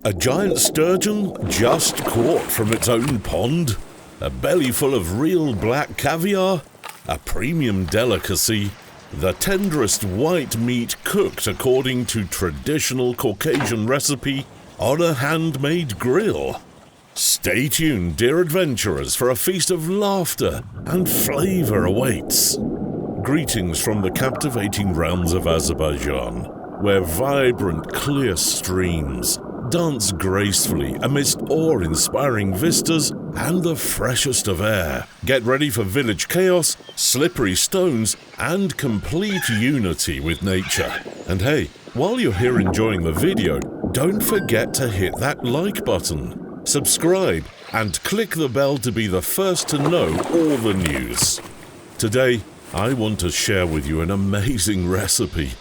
A giant sturgeon just caught from its own pond, a belly full of real black caviar, a premium delicacy, the tenderest white meat cooked according to traditional Caucasian recipe on a handmade grill. Stay tuned, dear adventurers, for a feast of laughter and flavor awaits. Greetings from the captivating realms of Azerbaijan, where vibrant, clear streams dance gracefully amidst awe-inspiring vistas and the freshest of air. Get ready for village chaos, slippery stones, and complete unity with nature. And hey, while you're here enjoying the video, don't forget to hit that like button, subscribe, and click the bell to be the first to know all the news. Today, I want to share with you an amazing recipe.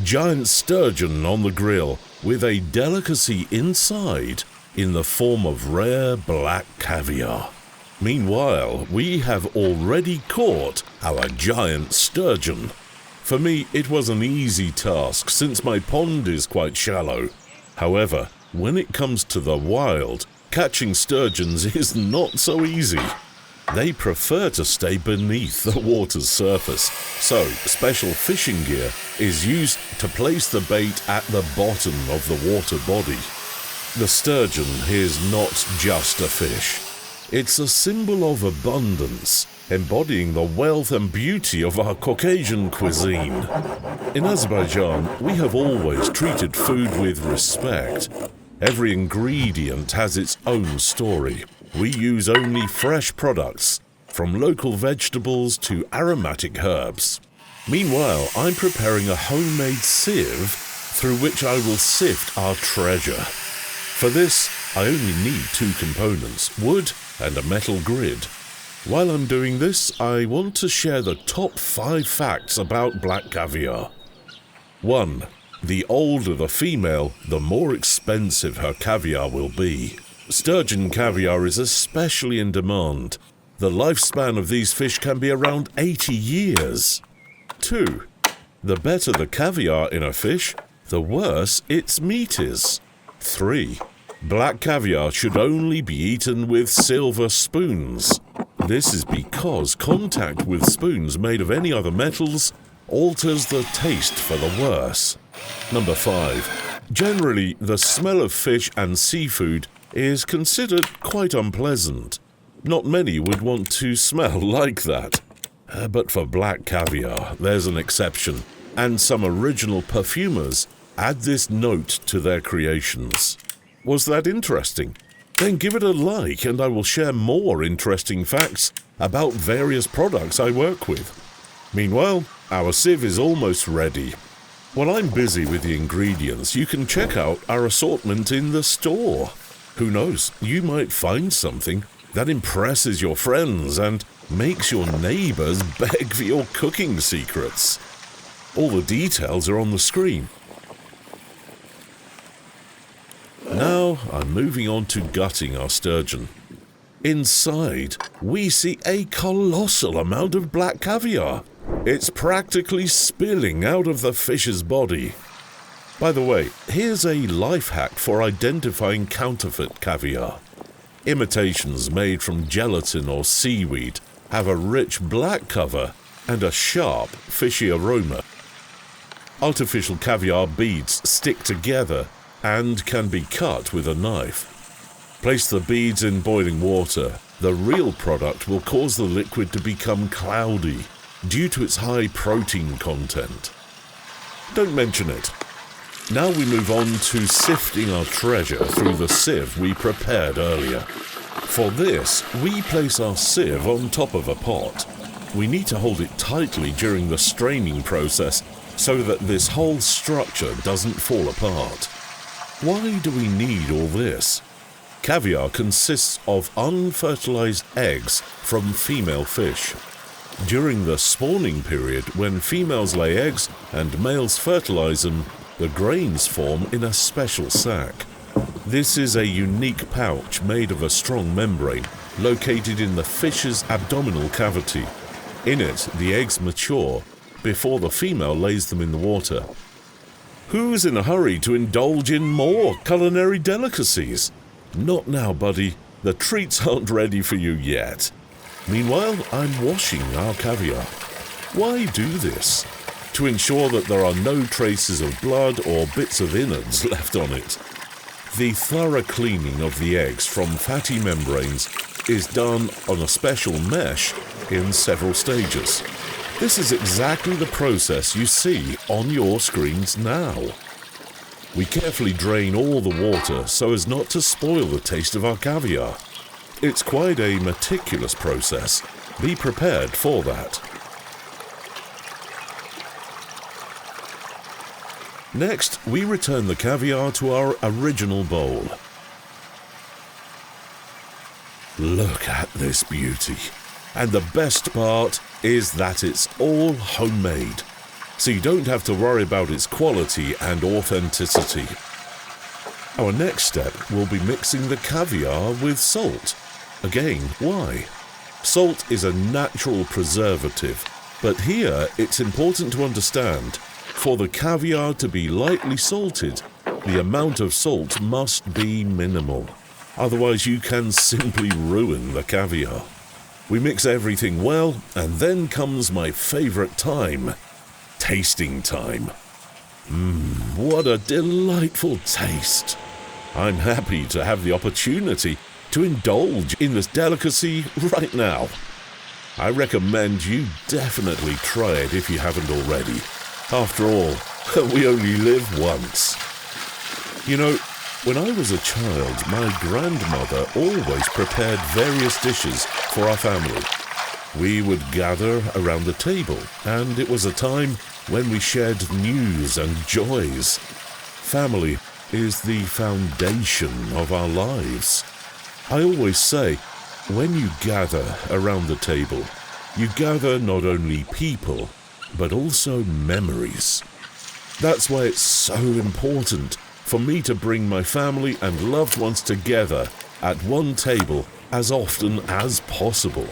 Giant sturgeon on the grill with a delicacy inside in the form of rare black caviar. Meanwhile, we have already caught our giant sturgeon. For me, it was an easy task since my pond is quite shallow. However, when it comes to the wild, catching sturgeons is not so easy. They prefer to stay beneath the water's surface, so special fishing gear is used to place the bait at the bottom of the water body. The sturgeon is not just a fish. It's a symbol of abundance, embodying the wealth and beauty of our Caucasian cuisine. In Azerbaijan, we have always treated food with respect. Every ingredient has its own story. We use only fresh products, from local vegetables to aromatic herbs. Meanwhile, I'm preparing a homemade sieve through which I will sift our treasure. For this, I only need 2 components, wood and a metal grid. While I'm doing this, I want to share the top 5 facts about black caviar. 1. The older the female, the more expensive her caviar will be. Sturgeon caviar is especially in demand. The lifespan of these fish can be around 80 years. 2. The better the caviar in a fish, the worse its meat is. 3. Black caviar should only be eaten with silver spoons. This is because contact with spoons made of any other metals alters the taste for the worse. Number 5. Generally, the smell of fish and seafood is considered quite unpleasant. Not many would want to smell like that. But for black caviar, there's an exception, and some original perfumers add this note to their creations. Was that interesting? Then give it a like and I will share more interesting facts about various products I work with. Meanwhile, our sieve is almost ready. While I'm busy with the ingredients, you can check out our assortment in the store. Who knows, you might find something that impresses your friends and makes your neighbors beg for your cooking secrets. All the details are on the screen. Now I'm moving on to gutting our sturgeon. Inside, we see a colossal amount of black caviar. It's practically spilling out of the fish's body. By the way, here's a life hack for identifying counterfeit caviar. Imitations made from gelatin or seaweed have a rich black cover and a sharp, fishy aroma. Artificial caviar beads stick together and can be cut with a knife. Place the beads in boiling water. The real product will cause the liquid to become cloudy due to its high protein content. Don't mention it. Now we move on to sifting our treasure through the sieve we prepared earlier. For this, we place our sieve on top of a pot. We need to hold it tightly during the straining process so that this whole structure doesn't fall apart. Why do we need all this? Caviar consists of unfertilized eggs from female fish. During the spawning period, when females lay eggs and males fertilize them, the grains form in a special sac. This is a unique pouch made of a strong membrane located in the fish's abdominal cavity. In it, the eggs mature before the female lays them in the water. Who's in a hurry to indulge in more culinary delicacies? Not now, buddy. The treats aren't ready for you yet. Meanwhile, I'm washing our caviar. Why do this? To ensure that there are no traces of blood or bits of innards left on it. The thorough cleaning of the eggs from fatty membranes is done on a special mesh in several stages. This is exactly the process you see on your screens now. We carefully drain all the water so as not to spoil the taste of our caviar. It's quite a meticulous process. Be prepared for that. Next, we return the caviar to our original bowl. Look at this beauty. And the best part is that it's all homemade, so you don't have to worry about its quality and authenticity. Our next step will be mixing the caviar with salt. Again, why? Salt is a natural preservative, but here it's important to understand, for the caviar to be lightly salted, the amount of salt must be minimal. Otherwise you can simply ruin the caviar. We mix everything well, and then comes my favorite time, tasting time. What a delightful taste. I'm happy to have the opportunity to indulge in this delicacy right now. I recommend you definitely try it if you haven't already. After all, we only live once. You know, when I was a child, my grandmother always prepared various dishes for our family. We would gather around the table, and it was a time when we shared news and joys. Family is the foundation of our lives. I always say, when you gather around the table, you gather not only people, but also memories. That's why it's so important for me to bring my family and loved ones together at one table as often as possible.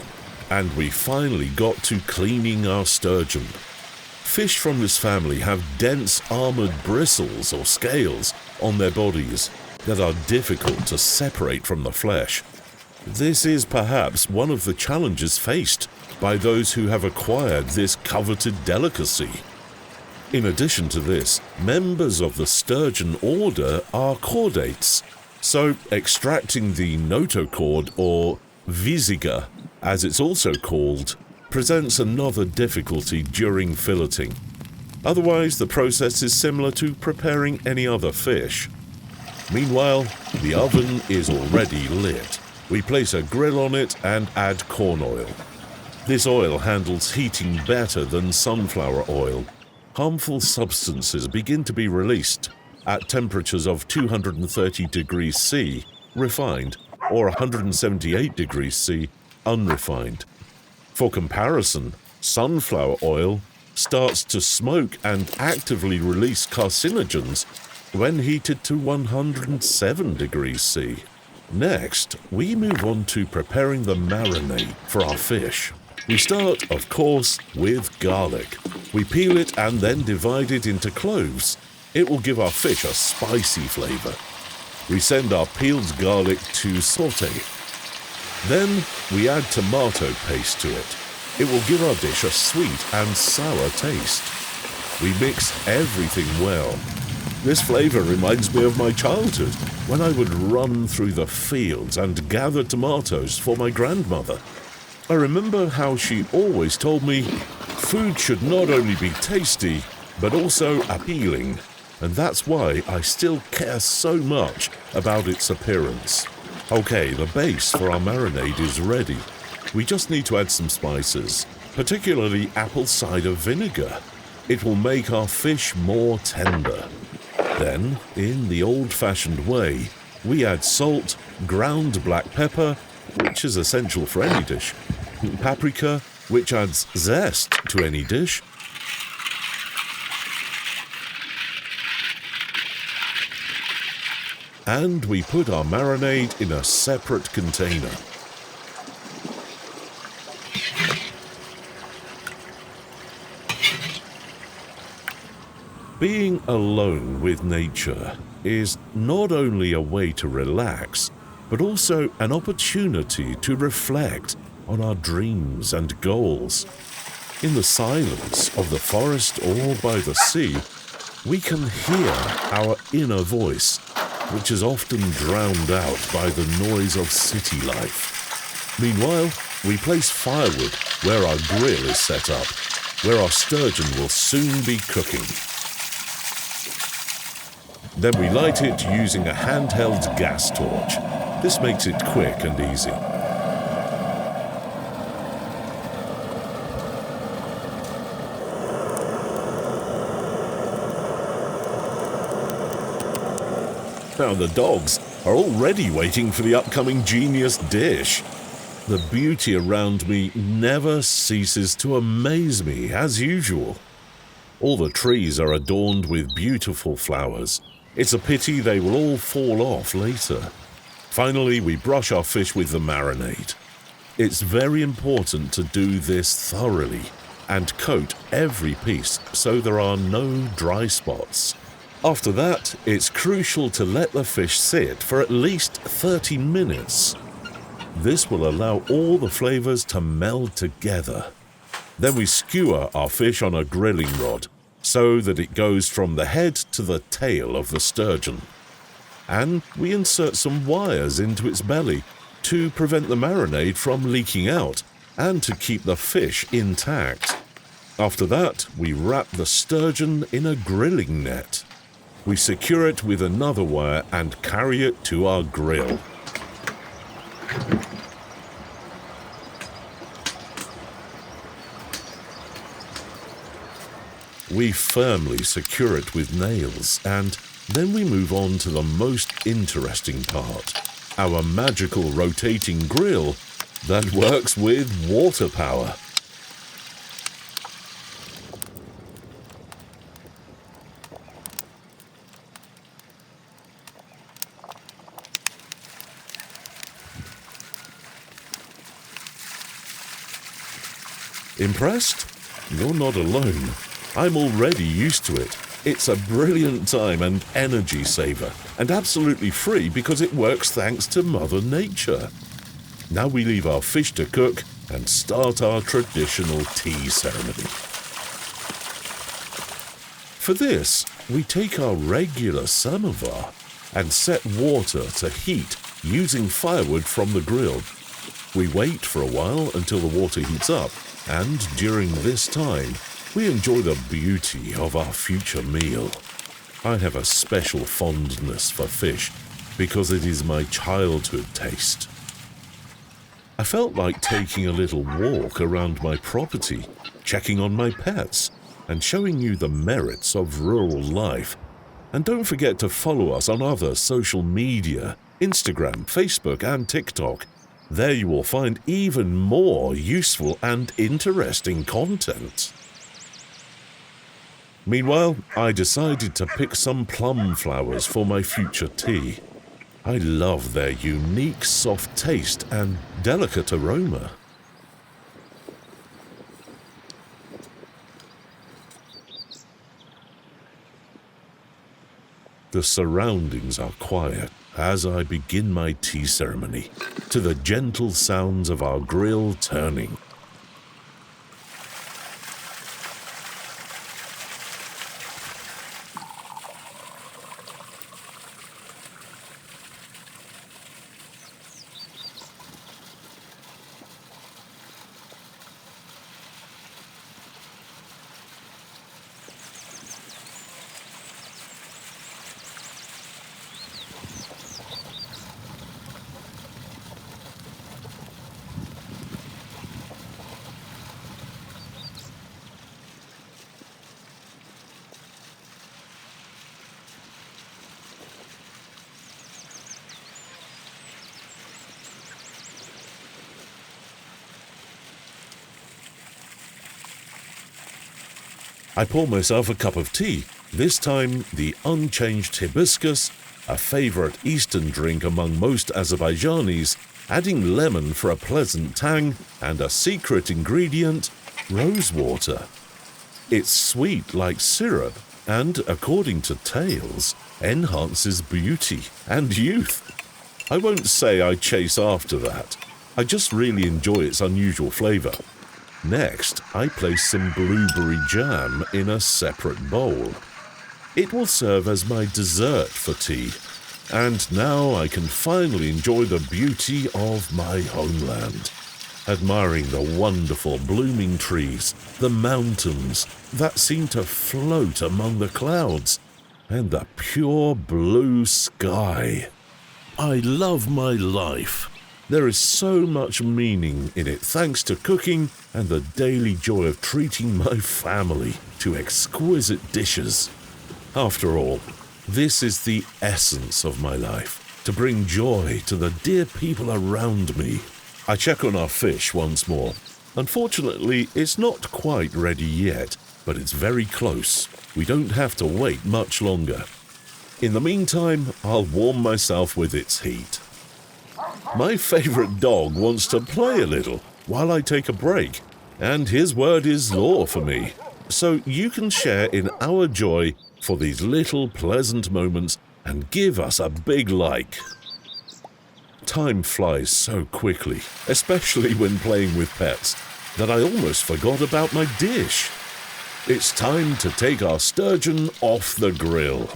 And we finally got to cleaning our sturgeon. Fish from this family have dense armored bristles or scales on their bodies that are difficult to separate from the flesh. This is perhaps one of the challenges faced by those who have acquired this coveted delicacy. In addition to this, members of the sturgeon order are chordates, so extracting the notochord, or visiga, as it's also called, presents another difficulty during filleting. Otherwise, the process is similar to preparing any other fish. Meanwhile, the oven is already lit. We place a grill on it and add corn oil. This oil handles heating better than sunflower oil. Harmful substances begin to be released at temperatures of 230 degrees C, refined, or 178 degrees C, unrefined. For comparison, sunflower oil starts to smoke and actively release carcinogens when heated to 107 degrees C. Next, we move on to preparing the marinade for our fish. We start, of course, with garlic. We peel it and then divide it into cloves. It will give our fish a spicy flavor. We send our peeled garlic to saute. Then we add tomato paste to it. It will give our dish a sweet and sour taste. We mix everything well. This flavor reminds me of my childhood, when I would run through the fields and gather tomatoes for my grandmother. I remember how she always told me, food should not only be tasty, but also appealing, and that's why I still care so much about its appearance. Okay, the base for our marinade is ready. We just need to add some spices, particularly apple cider vinegar. It will make our fish more tender. Then, in the old-fashioned way, we add salt, ground black pepper, which is essential for any dish, paprika, which adds zest to any dish, and we put our marinade in a separate container. Being alone with nature is not only a way to relax, but also an opportunity to reflect on our dreams and goals. In the silence of the forest or by the sea, we can hear our inner voice, which is often drowned out by the noise of city life. Meanwhile, we place firewood where our grill is set up, where our sturgeon will soon be cooking. Then we light it using a handheld gas torch. This makes it quick and easy. Now the dogs are already waiting for the upcoming genius dish. The beauty around me never ceases to amaze me as usual. All the trees are adorned with beautiful flowers. It's a pity they will all fall off later. Finally, we brush our fish with the marinade. It's very important to do this thoroughly and coat every piece so there are no dry spots. After that, it's crucial to let the fish sit for at least 30 minutes. This will allow all the flavors to meld together. Then we skewer our fish on a grilling rod so that it goes from the head to the tail of the sturgeon. And we insert some wires into its belly to prevent the marinade from leaking out and to keep the fish intact. After that, we wrap the sturgeon in a grilling net. We secure it with another wire and carry it to our grill. We firmly secure it with nails, and then we move on to the most interesting part, our magical rotating grill that works with water power. Impressed? You're not alone. I'm already used to it. It's a brilliant time and energy saver, and absolutely free because it works thanks to Mother Nature. Now we leave our fish to cook and start our traditional tea ceremony. For this, we take our regular samovar and set water to heat using firewood from the grill. We wait for a while until the water heats up, and during this time, we enjoy the beauty of our future meal. I have a special fondness for fish because it is my childhood taste. I felt like taking a little walk around my property, checking on my pets, and showing you the merits of rural life. And don't forget to follow us on other social media, Instagram, Facebook, and TikTok. There you will find even more useful and interesting content. Meanwhile, I decided to pick some plum flowers for my future tea. I love their unique soft taste and delicate aroma. The surroundings are quiet as I begin my tea ceremony, to the gentle sounds of our grill turning. I pour myself a cup of tea, this time the unchanged hibiscus, a favorite Eastern drink among most Azerbaijanis, adding lemon for a pleasant tang and a secret ingredient, rose water. It's sweet like syrup and, according to tales, enhances beauty and youth. I won't say I chase after that. I just really enjoy its unusual flavor. Next, I place some blueberry jam in a separate bowl. It will serve as my dessert for tea. And now I can finally enjoy the beauty of my homeland, admiring the wonderful blooming trees, the mountains that seem to float among the clouds, and the pure blue sky. I love my life. There is so much meaning in it thanks to cooking and the daily joy of treating my family to exquisite dishes. After all, this is the essence of my life, to bring joy to the dear people around me. I check on our fish once more. Unfortunately, it's not quite ready yet, but it's very close. We don't have to wait much longer. In the meantime, I'll warm myself with its heat. My favorite dog wants to play a little while I take a break, and his word is law for me. So you can share in our joy for these little pleasant moments and give us a big like. Time flies so quickly, especially when playing with pets, that I almost forgot about my dish. It's time to take our sturgeon off the grill.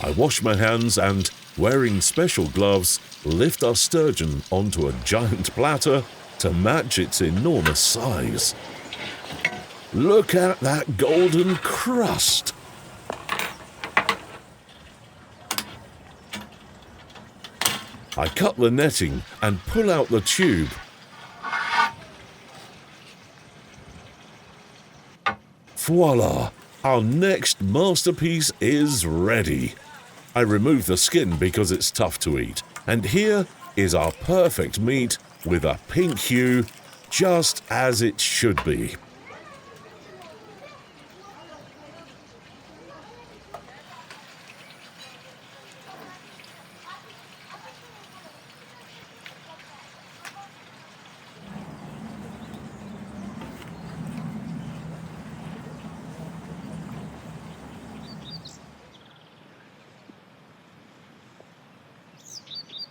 I wash my hands and, wearing special gloves, lift our sturgeon onto a giant platter to match its enormous size. Look at that golden crust! I cut the netting and pull out the tube. Voila! Our next masterpiece is ready. I remove the skin because it's tough to eat. And here is our perfect meat with a pink hue, just as it should be.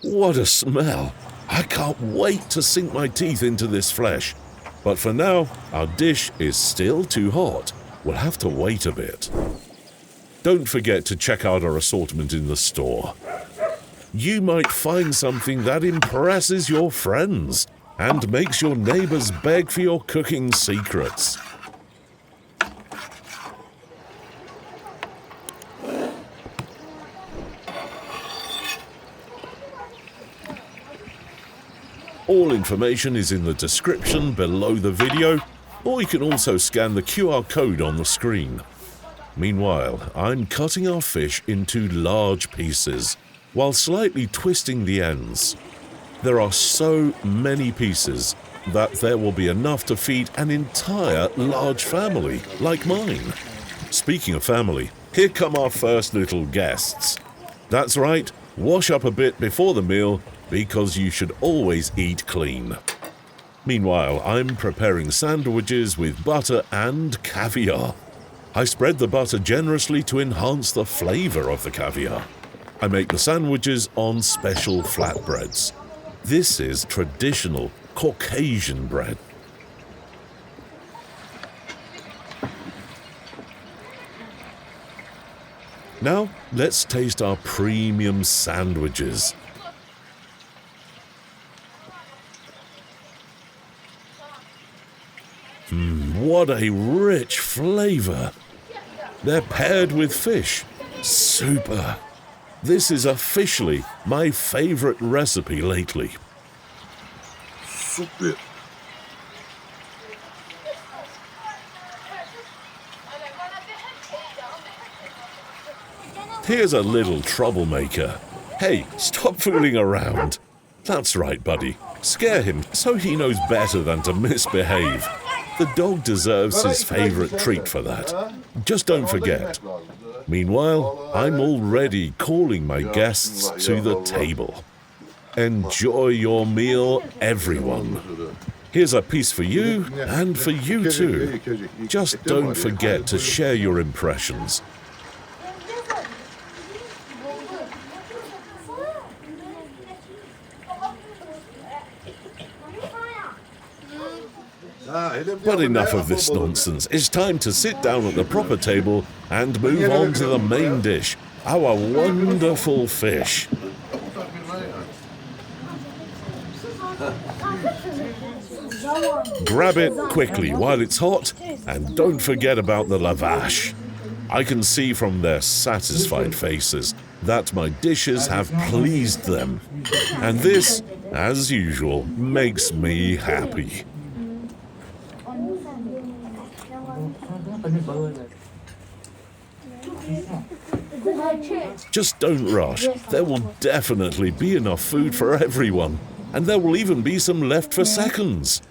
What a smell! I can't wait to sink my teeth into this flesh. But for now, our dish is still too hot. We'll have to wait a bit. Don't forget to check out our assortment in the store. You might find something that impresses your friends and makes your neighbors beg for your cooking secrets. All information is in the description below the video, or you can also scan the QR code on the screen. Meanwhile, I'm cutting our fish into large pieces, while slightly twisting the ends. There are so many pieces that there will be enough to feed an entire large family, like mine. Speaking of family, here come our first little guests. That's right, wash up a bit before the meal, because you should always eat clean. Meanwhile, I'm preparing sandwiches with butter and caviar. I spread the butter generously to enhance the flavor of the caviar. I make the sandwiches on special flatbreads. This is traditional Caucasian bread. Now, let's taste our premium sandwiches. What a rich flavor! They're paired with fish. Super! This is officially my favorite recipe lately. Super! Here's a little troublemaker. Hey, stop fooling around. That's right, buddy. Scare him so he knows better than to misbehave. The dog deserves his favorite treat for that. Just don't forget. Meanwhile, I'm already calling my guests to the table. Enjoy your meal, everyone. Here's a piece for you and for you too. Just don't forget to share your impressions. But enough of this nonsense. It's time to sit down at the proper table and move on to the main dish, our wonderful fish. Grab it quickly while it's hot, and don't forget about the lavash. I can see from their satisfied faces that my dishes have pleased them. And this, as usual, makes me happy. Just don't rush. There will definitely be enough food for everyone. And there will even be some left for seconds.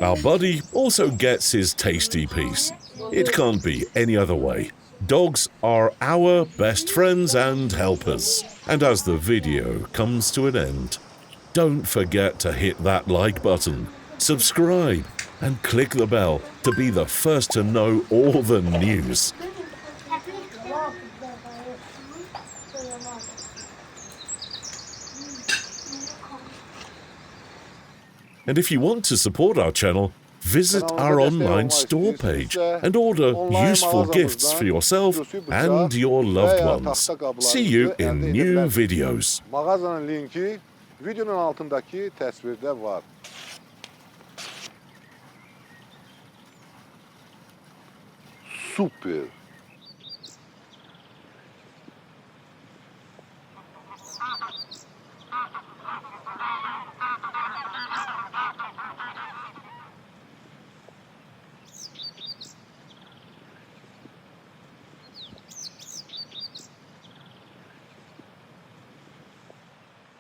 Our buddy also gets his tasty piece. It can't be any other way. Dogs are our best friends and helpers. And as the video comes to an end, don't forget to hit that like button, subscribe, and click the bell to be the first to know all the news. And if you want to support our channel, visit our online store page and order useful gifts for yourself and your loved ones. See you in new videos. Mağazanın linki videonun altındaki tasvirde var. Super.